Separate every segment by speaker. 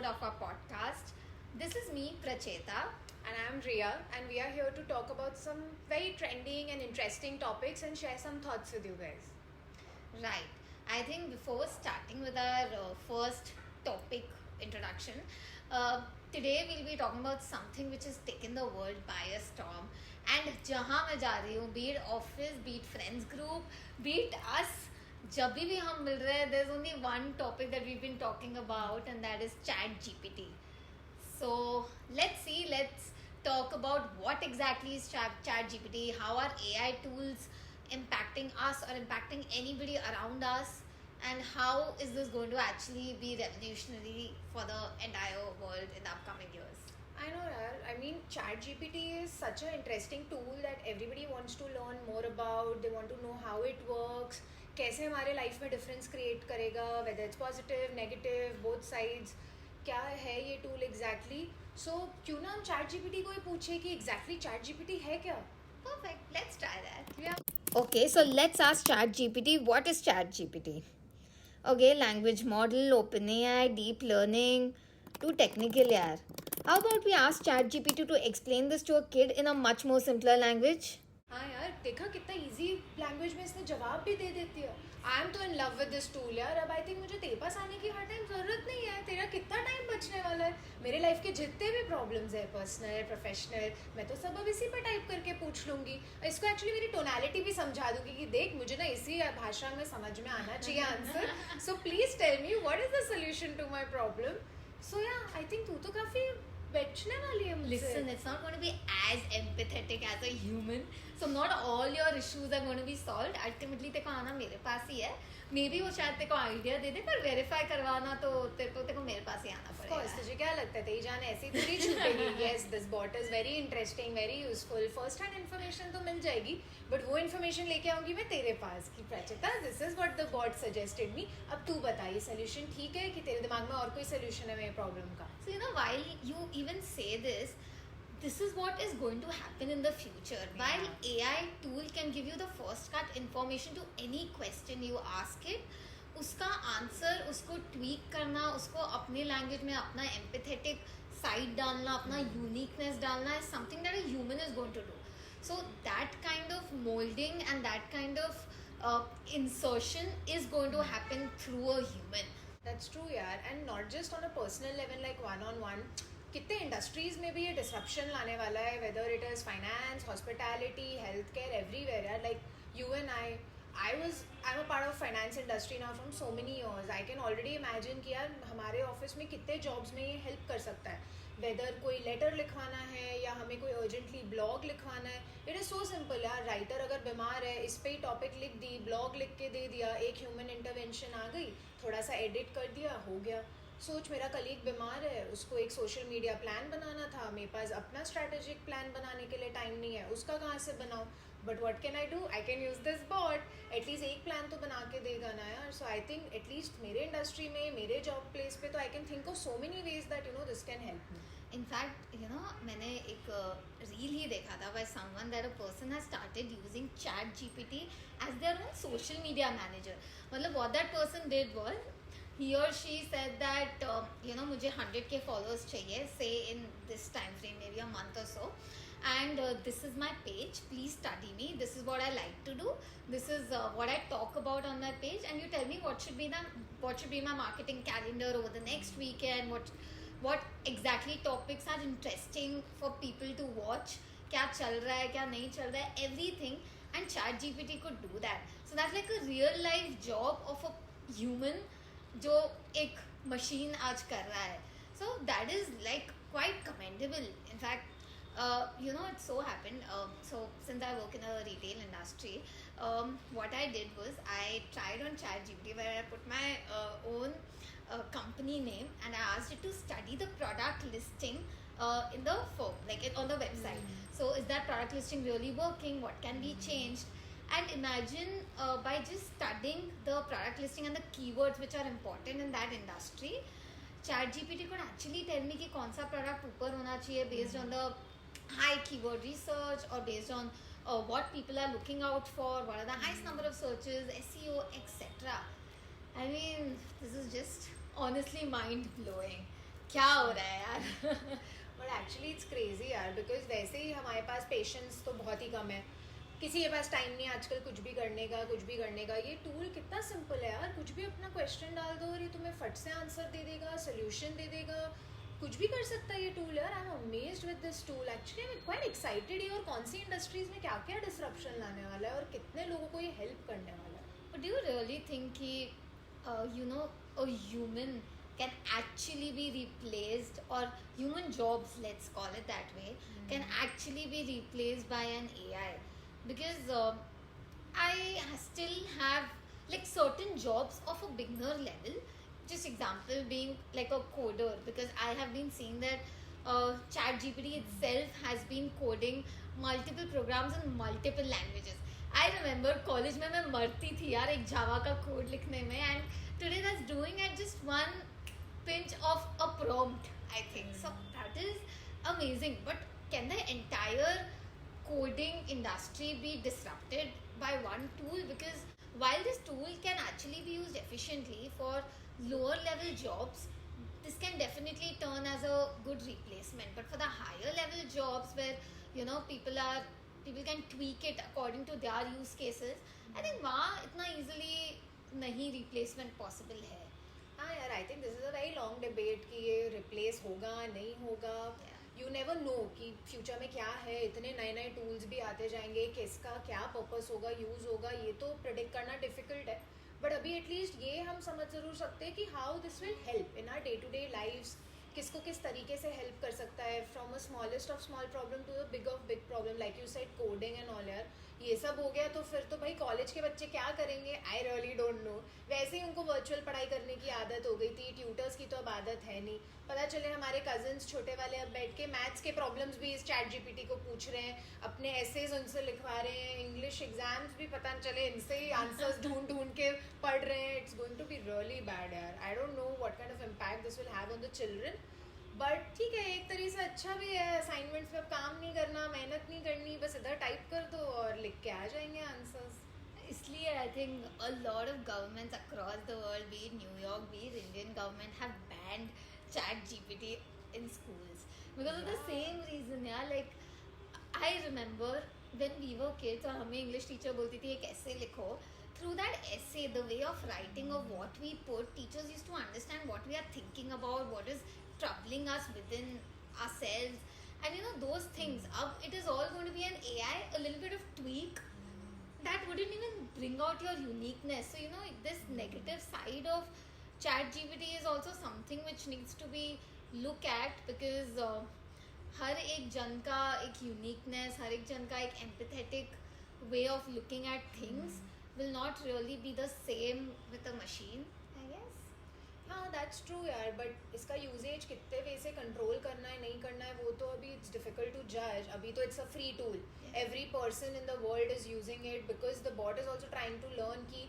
Speaker 1: episode of our podcast. This is me, Pracheta.
Speaker 2: And I'm Riya, and we are here to talk about some very trending and interesting topics and share some thoughts with you guys.
Speaker 1: Right. I think before starting with our first topic introduction, today we'll be talking about something which has taken the world by a storm. And जहाँ मैं जा रही हूँ, be it office, be it friends group, be it us, जब भी हम मिल रहे हैं, there's only one topic that we've been talking about, and that is Chat GPT. So let's talk about what exactly is Chat GPT, how are AI tools impacting us or impacting anybody around us, and how is this going to actually be revolutionary for the entire world in the upcoming years.
Speaker 2: I know, yaar. I mean, ChatGPT is such an interesting tool that everybody wants to learn more about. They want to know how it works, कैसे हमारे life में difference create करेगा, whether it's positive, negative, both sides. क्या है ये tool exactly so क्यों ना हम ChatGPT को ही पूछे कि एग्जैक्टली ChatGPT है क्या.
Speaker 1: Perfect. Let's try that. Yeah. Okay, so let's ask ChatGPT. What is ChatGPT? Okay, language model, OpenAI, deep learning. Too technical, yaar. How about we ask ChatGPT to explain this to a kid in a much more simpler language?
Speaker 2: हाँ यार, देखा कितना easy language में इसने जवाब भी दे देती है. आई एम तो in love with this tool यार. अब आई थिंक मुझे तेरे पास आने की हर टाइम ज़रूरत नहीं है. तेरा कितना टाइम बचने वाला है. मेरे लाइफ के जितने भी प्रॉब्लम्स है, पर्सनल प्रोफेशनल, मैं तो सब अब इसी पर टाइप करके पूछ लूँगी. इसको एक्चुअली मेरी टोनैलिटी भी समझा दूँगी कि देख मुझे ना इसी भाषा में समझ में आना चाहिए answer. So please tell me what is the solution to my problem. So yeah I think तू तो काफ़ी बचने वाली है मुझसे.
Speaker 1: Listen, it's not going to be as empathetic as a human. So not all your issues are going to be solved. Ultimately तेरे को आना मेरे पास ही है. Maybe वो शायद तेरे को आइडिया दे दे, पर वेरीफाई करवाना तो तेरे को मेरे पास ही आना पड़ेगा.
Speaker 2: Of course, तुझे क्या लगता है तेरी जान ऐसी थोड़ी छूटेगी. Yes, this bot is very interesting, very useful. First hand information तो मिल जाएगी, but वो information लेके आऊँगी मैं तेरे पास कि प्रचिता, this is what the bot suggested me. अब तू बता ये solution ठीक है कि तेरे दिमाग में और कोई solution है मेरे problem का.
Speaker 1: So while you even say this is what is going to happen in the future. Yeah. While AI tool can give you the first cut information to any question you ask it, उसका answer उसको tweak करना, उसको अपने language में अपना empathetic side डालना, अपना uniqueness डालना is something that a human is going to do. So that kind of molding and that kind of insertion is going to happen through a human.
Speaker 2: That's true यार. And not just on a personal level like one-on-one. कितने industries में भी ये disruption लाने वाला है, whether it is finance, hospitality, health care, everywhere यार. Like you and I am a part of finance industry now from so many years. I can already imagine कि यार हमारे ऑफिस में कितने जॉब्स में ये हेल्प कर सकता है. वेदर कोई लेटर लिखवाना है या हमें कोई अर्जेंटली ब्लॉग लिखवाना है, इट इज़ सो सिंपल यार. राइटर अगर बीमार है, इस पे ही टॉपिक लिख दी, ब्लॉग लिख के दे दिया, एक ह्यूमन इंटरवेंशन आ गई, थोड़ा सा एडिट कर दिया, हो गया. सोच मेरा कलीग बीमार है, उसको एक सोशल मीडिया प्लान बनाना था, मेरे पास अपना स्ट्रैटेजिक प्लान बनाने के लिए टाइम नहीं है, उसका कहाँ से बनाऊँ. But what can I do, I can use this bot. At least एक प्लान तो बना के देगा ना यार. सो आई थिंक एटलीस्ट मेरे इंडस्ट्री में, मेरे जॉब प्लेस पे तो I can think of so many ways that this can help me.
Speaker 1: In fact मैंने एक रील ही देखा था by someone that a person has started using ChatGPT as their own social media manager. मतलब what that person did was he or she said that मुझे 100K followers चाहिए, say in this time frame, maybe a month or so, and this is my page, please study me, this is what I like to do, this is what I talk about on my page, and you tell me what should be my marketing calendar over the next weekend, what exactly topics are interesting for people to watch, क्या चल रहा है, क्या नहीं चल रहा है, everything. And ChatGPT could do that. So that's like a real life job of a human जो एक मशीन आज कर रहा है. So that is like quite commendable. In fact, it so happened. So since I work in a retail industry, what I did was I tried on ChatGPT where I put my own company name and I asked it to study the product listing in the form, like on the website. So is that product listing really working? What can be changed? And imagine by just studying the product listing and the keywords which are important in that industry, ChatGPT could actually tell me कि कौन सा product ऊपर होना चाहिए based on the high keyword research or based on what people are looking out for, what are the highest number of searches, SEO, etc. I mean, this is just honestly mind blowing. क्या हो रहा है यार.
Speaker 2: But actually it's crazy यार, because वैसे ही हमारे पास patience तो बहुत ही कम है, किसी के पास टाइम नहीं है आजकल कुछ भी करने का. ये टूल कितना सिंपल है यार, कुछ भी अपना क्वेश्चन डाल दो और ये तुम्हें फट से आंसर दे देगा, सोल्यूशन दे देगा, कुछ भी कर सकता है ये टूल यार. I M amazed with this tool actually. I am quite excited. और कौन सी इंडस्ट्रीज में क्या क्या डिसरप्शन लाने वाला है और कितने लोगों को ये हेल्प करने वाला है.
Speaker 1: But do you really think कि a human can actually be replaced, or human jobs, let's call it that way, can actually be replaced by an AI? Because I still have like certain jobs of a beginner level. Just example being like a coder, because I have been seeing that ChatGPT itself has been coding multiple programs in multiple languages. I remember college में मैं मरती थी यार एक जावा का code लिखने में, and today that's doing at just one pinch of a prompt, I think. So that is amazing. But can the entire coding industry be disrupted by one tool? Because while this tool can actually be used efficiently for lower level jobs, this can definitely turn as a good replacement. But for the higher level jobs where people can tweak it according to their use cases, I think वहाँ इतना easily नहीं replacement possible है.
Speaker 2: हाँ यार, I think this is a very long debate कि ये replace होगा नहीं होगा. यू नेवर नो कि फ्यूचर में क्या है. इतने नए नए टूल्स भी आते जाएंगे, किसका क्या पर्पस होगा, यूज़ होगा, ये तो प्रिडिक्ट करना डिफिकल्ट है. बट अभी एटलीस्ट ये हम समझ ज़रूर सकते हैं कि how this will help in our day to day lifes. किसको किस तरीके से हेल्प कर सकता है, from a smallest of small problem to the big problem, like you said coding and all. यार ये सब हो गया तो फिर तो भाई कॉलेज के बच्चे क्या करेंगे, आई रियली डोंट नो. वैसे ही उनको वर्चुअल पढ़ाई करने की आदत हो गई थी, ट्यूटर्स की तो अब आदत है नहीं. पता चले हमारे कजन्स छोटे वाले अब बैठ के मैथ्स के प्रॉब्लम्स भी इस चैट जीपीटी को पूछ रहे हैं, अपने एसेज उनसे लिखवा रहे हैं, इंग्लिश एग्जाम्स भी पता चले इनसे ही आंसर्स ढूंढ के पढ़ रहे हैं. It's going to be really bad यार. I don't know what kind of impact this will have on the children. But ठीक है, एक तरीके से अच्छा भी है. असाइनमेंट्स में अब काम नहीं करना, मेहनत नहीं करनी, बस इधर टाइप कर दो और लिख के आ जाएंगे आंसर्स.
Speaker 1: इसलिए I think a lot of governments across the world, be it New York, be it Indian government, have banned ChatGPT in schools because of the same reason. Yeah, like I remember when we were kids और हमें English teacher बोलती थी एक essay लिखो. Through that essay, the way of writing of what we put, teachers used to understand what we are thinking about, what is troubling us within ourselves, and those things. It is all going to be an AI, a little bit of tweak that wouldn't even bring out your uniqueness. So this negative side of ChatGPT is also something which needs to be looked at, because हर एक जन का एक uniqueness, हर एक जन का एक empathetic way of looking at things will not really be the same with a machine, I guess.
Speaker 2: हाँ, that's true यार. बट इसका यूजेज कितने वे से कंट्रोल करना है नहीं करना है वो तो अभी इट्स डिफिकल्ट टू जज. अभी तो it's a free tool, every person in the world is using it, because the bot is also trying to learn कि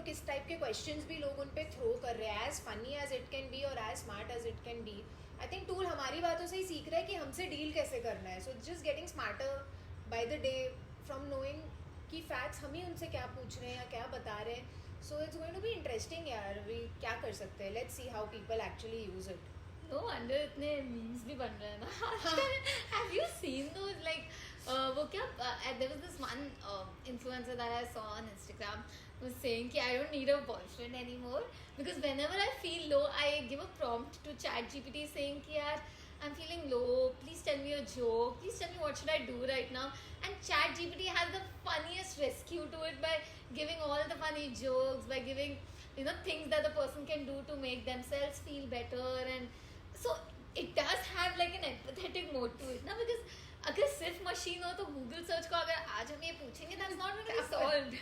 Speaker 2: किस टाइप के क्वेश्चंस भी लोग उन पे थ्रो कर रहे हैं, as funny as it can be और as smart as it can be. I think tool हमारी बातों से ही सीख रहा है कि हमसे डील कैसे करना है. So it's just getting smarter by the day from knowing कि फैक्ट्स हम ही उनसे क्या पूछ रहे हैं या क्या बता रहे हैं. So it's going to be interesting यार. we क्या कर सकते हैं, let's see how people actually use it.
Speaker 1: No wonder इतने memes भी बन रहे हैं ना आजकल. Have you seen those like वो क्या there was this one influencer that I saw on Instagram was saying कि I don't need a boyfriend anymore because whenever I feel low I give a prompt to ChatGPT saying कि यार I'm feeling low, please tell me a joke, please tell me what should I do right now. And ChatGPT has the funniest rescue to it by giving all the funny jokes, by giving things that the person can do to make themselves feel better. And so it does have like an empathetic mode to it ना, because अगर सिर्फ machine हो तो Google search को अगर आज हम ये पूछेंगे that's not going to be solved.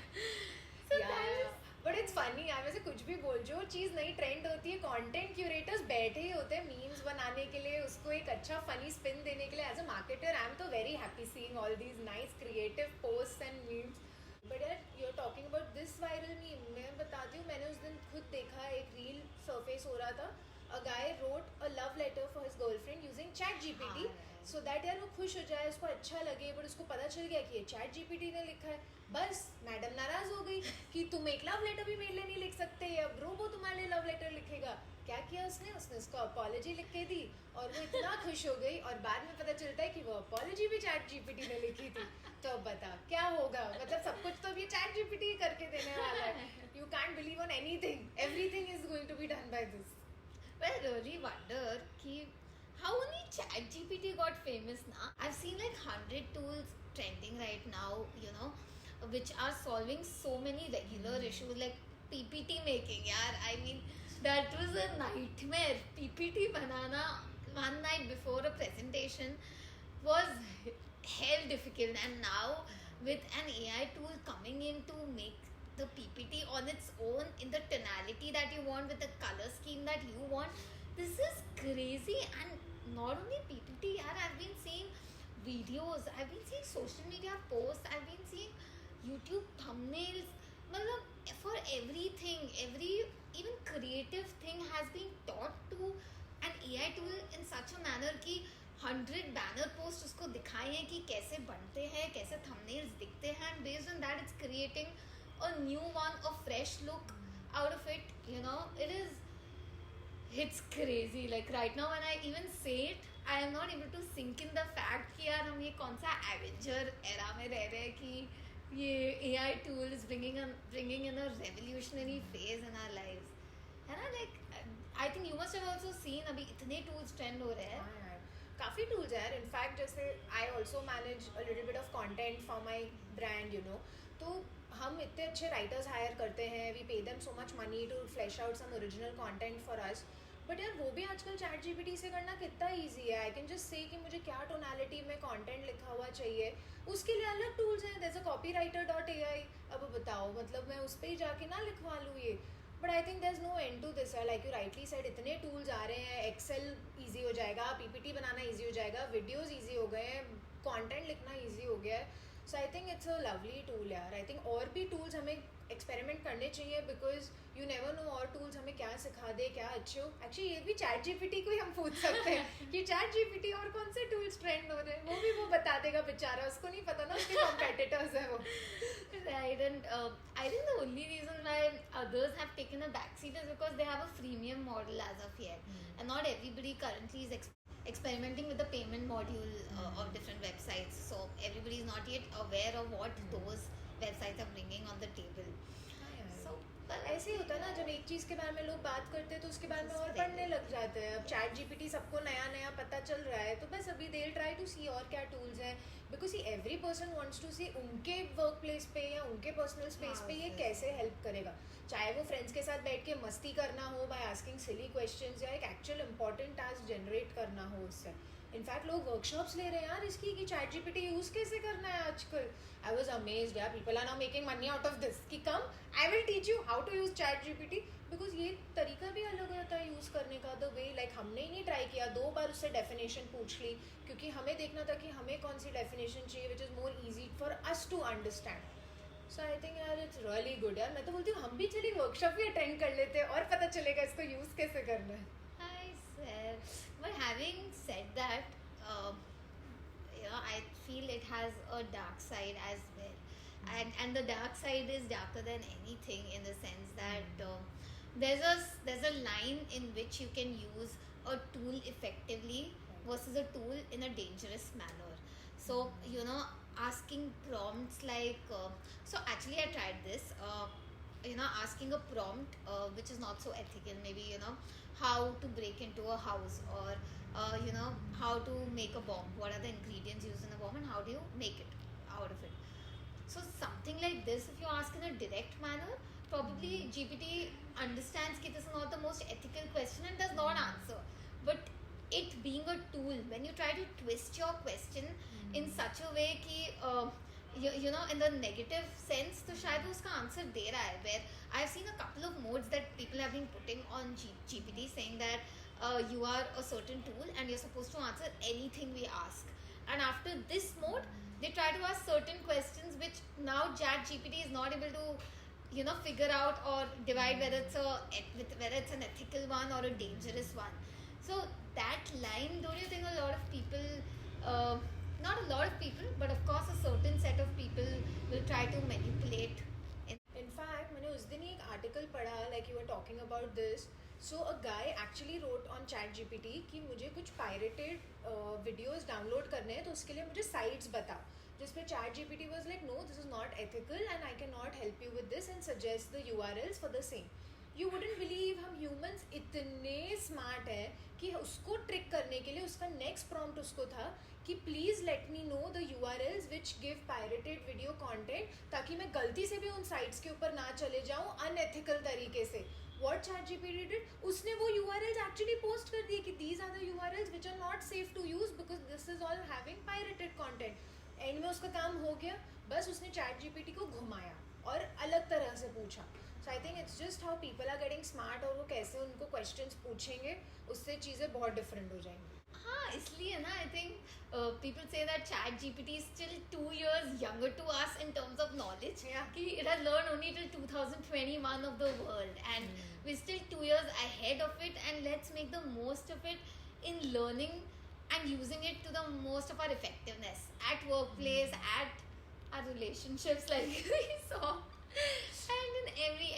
Speaker 1: So that
Speaker 2: but it's funny यार. वैसे कुछ भी बोल, जो चीज़ नई ट्रेंड होती है कंटेंट क्यूरेटर्स बैठे ही होते हैं मीम्स बनाने के लिए, उसको एक अच्छा फनी स्पिन देने के लिए. As a marketer I am तो very happy seeing all these nice creative posts and memes. But यार you are talking about this viral meme, मैं बताती हूँ, मैंने उस दिन खुद देखा एक रील सरफेस हो रहा था. A guy wrote a love letter for his girlfriend using ChatGPT so that यार वो खुश हो जाए, उसको अच्छा लगे. बट उसको पता चल गया कि ये चैट जीपीटी ने लिखा है. बस मैडम नाराज हो गई कि तुम एक लव लेटर भी मेरे लिए नहीं लिख सकते, अब रोबो तुम्हारे लिए लव लेटर लिखेगा। क्या किया उसने उसको अपॉलॉजी लिख के दी और वो इतना खुश हो गई, और बाद में पता चलता है कि वो अपॉलॉजी भी चैट जीपीटी ने लिखी थी। तो अब बता क्या होगा, मतलब सब कुछ तो ये चैट जीपीटी ही करके देने वाला है। You can't believe on anything, everything is going to be done by this.
Speaker 1: But I really wonder ki how only ChatGPT got famous now. I've seen like 100 tools trending right now, you know, which are solving so many regular issues like PPT making. Yeah, I mean that was a nightmare. PPT banana one night before a presentation was hell difficult, and now with an AI tool coming in to make the PPT on its own in the tonality that you want with the color scheme that you want, this is crazy. And not only PPT, yaar, I've been seeing videos, I've been seeing social media posts, I've been seeing YouTube thumbnails. Matlab, for everything, every even creative thing has been taught to an AI tool in such a manner कि 100 banner post उसको दिखाए हैं कि कैसे बनते हैं, कैसे thumbnails दिखते हैं, and based on that it's creating a new one, a fresh look out of it. You know, it's crazy. Like right now when I even say it, I am not able to sink in the fact कि यार हम ये कौन सा Avenger era में रह रहे हैं कि ये AI tool is bringing in a revolutionary phase in our lives. है ना? Like I think you must have also seen अभी इतने tools trend हो रहे हैं.
Speaker 2: काफ़ी टूल्स है यार. इनफैक्ट जैसे I also manage a little bit of content for my brand, you know. तो हम इतने अच्छे राइटर्स हायर करते हैं, we pay them so much money to flash out some original content for us. But यार वो भी आजकल चैट जीपीटी से करना कितना ईजी है. आई कैन जस्ट से कि मुझे क्या टोनालिटी में कंटेंट लिखा हुआ चाहिए, उसके लिए अलग टूल्स हैं. जैसे copywriter.ai. अब बताओ, मतलब मैं उस पर ही जाके ना लिखवा लूँ ये. But I think there is no end to this. Like you rightly said, इतने टूल्स आ रहे हैं. एक्सेल ईजी हो जाएगा, पीपीटी बनाना ईजी हो जाएगा, वीडियोज़ ईजी हो गए हैं, कॉन्टेंट लिखना ईजी हो गया है. So I think it's a lovely tool यार. आई थिंक और भी टूल्स हमें एक्सपेरिमेंट करने चाहिए, बिकॉज यू नेवर नो और टूल्स हमें क्या सिखा दे, क्या अच्छे हो. एक्चुअली ये भी चैट जीपीटी को ही हम पूछ सकते हैं कि चैट जीपीटी और कौन से टूल्स ट्रेंड हो रहे हैं. वो भी वो बता देगा बेचारा, उसको नहीं पता ना उसके कॉम्पिटिटर्स हैं वो.
Speaker 1: Right, and I think the only reason why others have taken a backseat is because they have a freemium model as of yet, and not everybody currently is experimenting with the payment module of different websites. So everybody is not yet aware of what those websites are bringing on the table. So
Speaker 2: ऐसे ही होता है ना, जब एक चीज़ के बारे में लोग बात करते हैं तो उसके बारे में और पढ़ने लग जाते हैं. अब चैट जीपीटी सबको नया नया पता चल रहा है, तो बस अभी दे ट्राई टू सी और क्या टूल्स हैं, because every person wants to see उनके वर्क प्लेस पे या उनके पर्सनल स्पेस पे ये कैसे हेल्प करेगा. चाहे वो फ्रेंड्स के साथ बैठ के मस्ती करना हो बाय आस्किंग सिली क्वेश्चंस, या एक एक्चुअल इंपॉर्टेंट टास्क जनरेट करना हो उससे. इनफैक्ट लोग वर्कशॉप्स ले रहे हैं यार इसकी कि चैट जीपीटी यूज़ कैसे करना है आजकल. आई वॉज अमेज्ड यार, people are now making money out of this कि come I will teach you how to use ChatGPT. Because ये तरीका भी अलग होता है यूज़ करने का. द वे लाइक हमने ही नहीं ट्राई किया, 2 बार उससे डेफिनेशन पूछ ली, क्योंकि हमें देखना था कि हमें कौन सी डेफिनेशन चाहिए which is more easy for us to understand. So I think यार इट्स रियली गुड यार. मैं तो बोलती हूँ हम भी चलिए वर्कशॉप भी अटेंड कर लेते हैं और पता चलेगा इसको यूज़ कैसे करना है.
Speaker 1: I swear. But having said that, you know, I feel it has a dark side as well, and the dark side is darker than anything in the sense that there's a line in which you can use a tool effectively versus a tool in a dangerous manner. So you know, asking prompts like so actually I tried this. You know, asking a prompt which is not so ethical, maybe, you know, how to break into a house, or you know, how to make a bomb, what are the ingredients used in a bomb and how do you make it out of it. So something like this, if you ask in a direct manner, probably GPT understands that this is not the most ethical question and does not answer. But it being a tool, when you try to twist your question in such a way कि you know, in the negative sense, तो शायद वो उसका answer दे रहा है. Where I've seen a couple of modes that people have been putting on GPT saying that you are a certain tool and you're supposed to answer anything we ask. And after this mode, they try to ask certain questions which now Chat GPT is not able to, you know, figure out or divide whether it's an ethical one or a dangerous one. So that line, don't you think a lot of people, not a lot of people, but of course a certain set of people will try to manipulate.
Speaker 2: In fact like you were talking about this. So a guy actually wrote on ChatGPT कि मुझे कुछ pirated videos download करने हैं, तो उसके लिए मुझे sites बता. जिस पे ChatGPT was like, no, this is not ethical and I cannot help you with this and suggest the URLs for the same. You wouldn't believe हम humans इतने smart हैं कि उसको trick करने के लिए उसका next prompt उसको था कि please let me know the URLs which give pirated video content, ताकि मैं गलती से भी उन sites के ऊपर ना चले जाऊँ unethical तरीके से. What ChatGPT did, उसने वो URLs actually post कर दिए कि these are the URLs which are not safe to use because this is all having pirated content. And में उसका काम हो गया, बस उसने ChatGPT को घुमाया और अलग तरह से पूछा. So I think it's just how people are getting smart, और वो कैसे उनको क्वेश्चंस पूछेंगे उससे चीज़ें बहुत डिफरेंट हो जाएंगी.
Speaker 1: हाँ, इसलिए ना I think people say that ChatGPT is still 2 years younger to us in terms of knowledge.
Speaker 2: Yeah.
Speaker 1: कि it has learned only till 2021 of the world, and we're still 2 years ahead of it, and let's make the most of it in learning and using it to the most of our effectiveness at workplace, at our relationships, like we saw, and in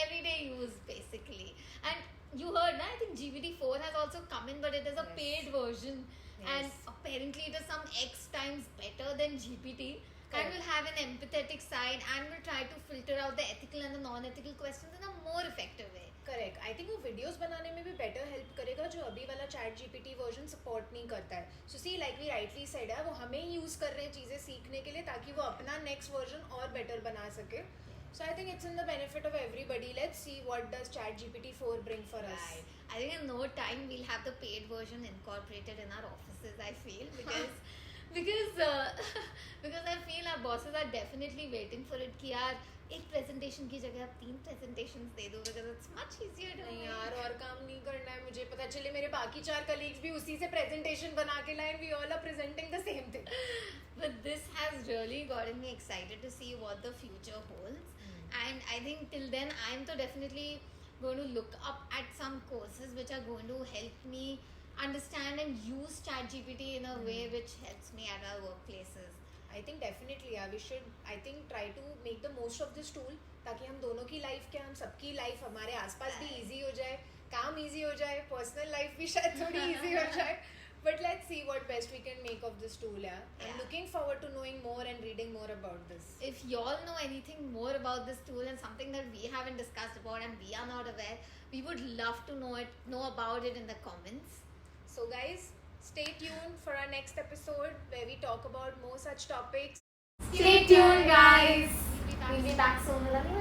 Speaker 1: everyday use basically. And you heard, na? I think GPT-4 has also come in, but it is a
Speaker 2: Yes.
Speaker 1: paid version,
Speaker 2: Yes.
Speaker 1: and apparently it is some X times better than GPT.
Speaker 2: Correct.
Speaker 1: And will have an empathetic side and will try to filter out the ethical and the non-ethical questions in a more effective way.
Speaker 2: Correct. I think वो videos बनाने में भी better help करेगा, जो अभी वाला ChatGPT version support नहीं करता है. सो सी लाइक वी राइटली सेड है, वो हमें ही यूज़ कर रहे हैं चीज़ें सीखने के लिए ताकि वो अपना नेक्स्ट वर्जन और बेटर बना सके. So I think it's in the benefit of everybody. Let's see what does ChatGPT-4 bring for us.
Speaker 1: Right. I think in no time we'll have the paid version incorporated in our offices, I feel, because I feel our bosses are definitely waiting for it कि यार एक presentation की जगह आप 3 presentations दे दो, because it's much easier to
Speaker 2: नहीं
Speaker 1: make.
Speaker 2: यार, और काम नहीं करना है मुझे. पता चले मेरे बाकी 4 कलीग्स भी उसी से प्रेजेंटेशन बना के लाए, we all are presenting the same thing.
Speaker 1: But this has really gotten me excited to see what the future holds. And I think till then I'm to definitely going to look up at some courses which are going to help me understand and use ChatGPT in a way which helps me at our workplaces.
Speaker 2: I think definitely यार, we should I think try to make the most of this tool, ताकि हम दोनों की life, क्या हम सबकी life, हमारे आसपास भी इजी हो जाए, काम इजी हो जाए, पर्सनल लाइफ भी शायद थोड़ी इजी हो जाए. But let's see what best we can make of this tool. यार, I am
Speaker 1: Yeah.
Speaker 2: Looking forward to knowing more and reading more about this.
Speaker 1: If y'all know anything more about this tool and something that we haven't discussed about and we are not aware, we would love to know about it in the comments.
Speaker 2: So guys, stay tuned for our next episode where we talk about more such topics.
Speaker 1: Stay tuned, guys. We'll be back soon with another